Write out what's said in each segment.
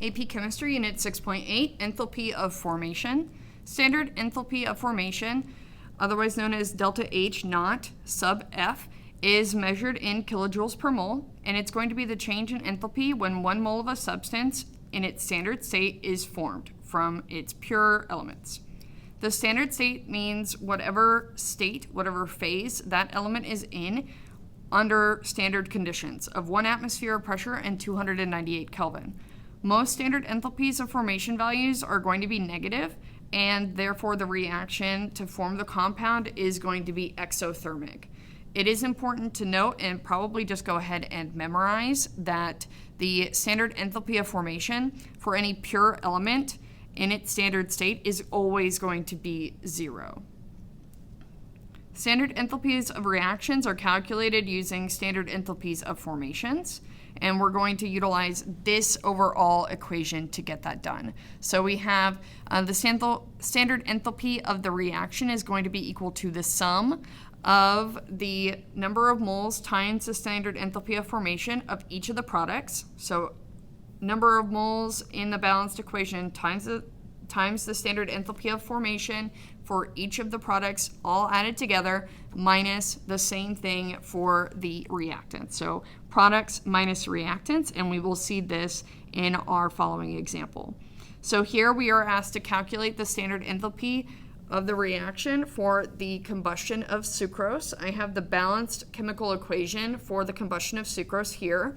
AP Chemistry, Unit 6.8, Enthalpy of Formation. Standard enthalpy of formation, otherwise known as delta H naught sub F, is measured in kilojoules per mole, and it's going to be the change in enthalpy when 1 mole of a substance in its standard state is formed from its pure elements. The standard state means whatever state, whatever phase that element is in under standard conditions of 1 atmosphere of pressure and 298 Kelvin. Most standard enthalpies of formation values are going to be negative, and therefore the reaction to form the compound is going to be exothermic. It is important to note, and probably just go ahead and memorize, that the standard enthalpy of formation for any pure element in its standard state is always going to be 0. Standard enthalpies of reactions are calculated using standard enthalpies of formations, and we're going to utilize this overall equation to get that done. So we have the standard enthalpy of the reaction is going to be equal to the sum of the number of moles times the standard enthalpy of formation of each of the products. So number of moles in the balanced equation times the standard enthalpy of formation for each of the products all added together minus the same thing for the reactants. So products minus reactants, and we will see this in our following example. So here we are asked to calculate the standard enthalpy of the reaction for the combustion of sucrose. I have the balanced chemical equation for the combustion of sucrose here.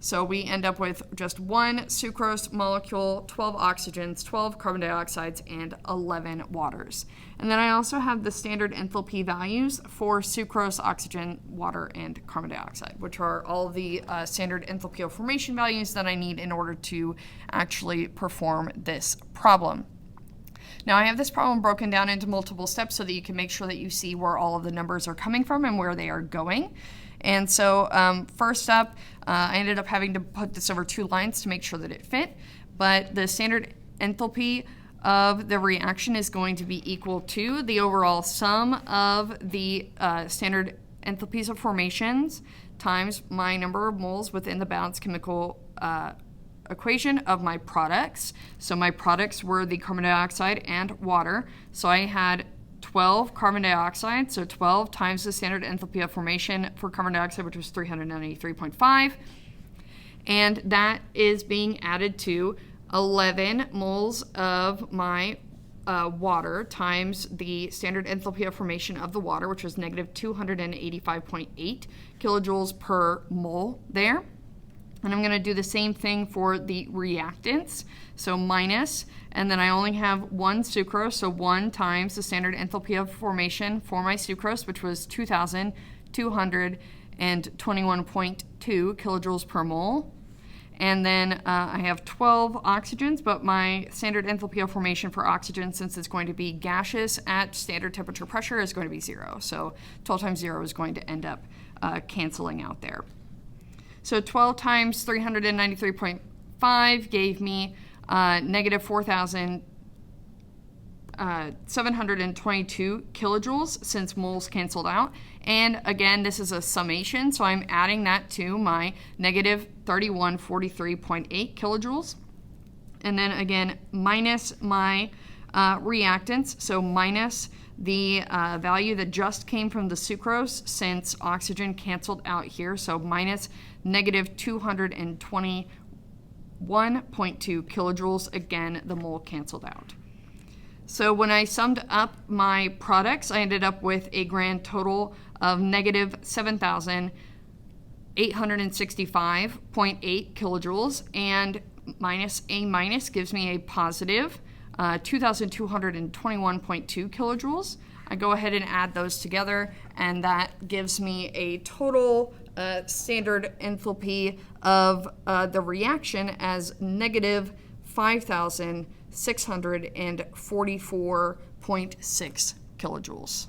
So we end up with just 1 sucrose molecule, 12 oxygens, 12 carbon dioxides, and 11 waters. And then I also have the standard enthalpy values for sucrose, oxygen, water, and carbon dioxide, which are all of the standard enthalpy of formation values that I need in order to actually perform this problem. Now I have this problem broken down into multiple steps so that you can make sure that you see where all of the numbers are coming from and where they are going. And so first up, I ended up having to put this over 2 lines to make sure that it fit, but the standard enthalpy of the reaction is going to be equal to the overall sum of the standard enthalpies of formations times my number of moles within the balanced chemical equation of my products. So my products were the carbon dioxide and water. So I had 12 carbon dioxide, so 12 times the standard enthalpy of formation for carbon dioxide, which was 393.5, and that is being added to 11 moles of my water times the standard enthalpy of formation of the water, which was negative 285.8 kilojoules per mole there. And I'm going to do the same thing for the reactants, so minus, and then I only have 1 sucrose, so 1 times the standard enthalpy of formation for my sucrose, which was 2,221.2 kilojoules per mole. And then I have 12 oxygens, but my standard enthalpy of formation for oxygen, since it's going to be gaseous at standard temperature pressure, is going to be 0. So 12 times 0 is going to end up canceling out there. So 12 times 393.5 gave me negative 4,722 kilojoules, since moles canceled out. And again, this is a summation, so I'm adding that to my negative 3143.8 kilojoules. And then again, minus my reactants, so minus the value that just came from the sucrose, since oxygen canceled out here, so minus negative 221.2 kilojoules. Again, the mole canceled out. So when I summed up my products, I ended up with a grand total of negative 7,865.8 kilojoules, and minus a minus gives me a positive 2,221.2 kilojoules. I go ahead and add those together, and that gives me a total standard enthalpy of the reaction as negative 5,644.6 kilojoules.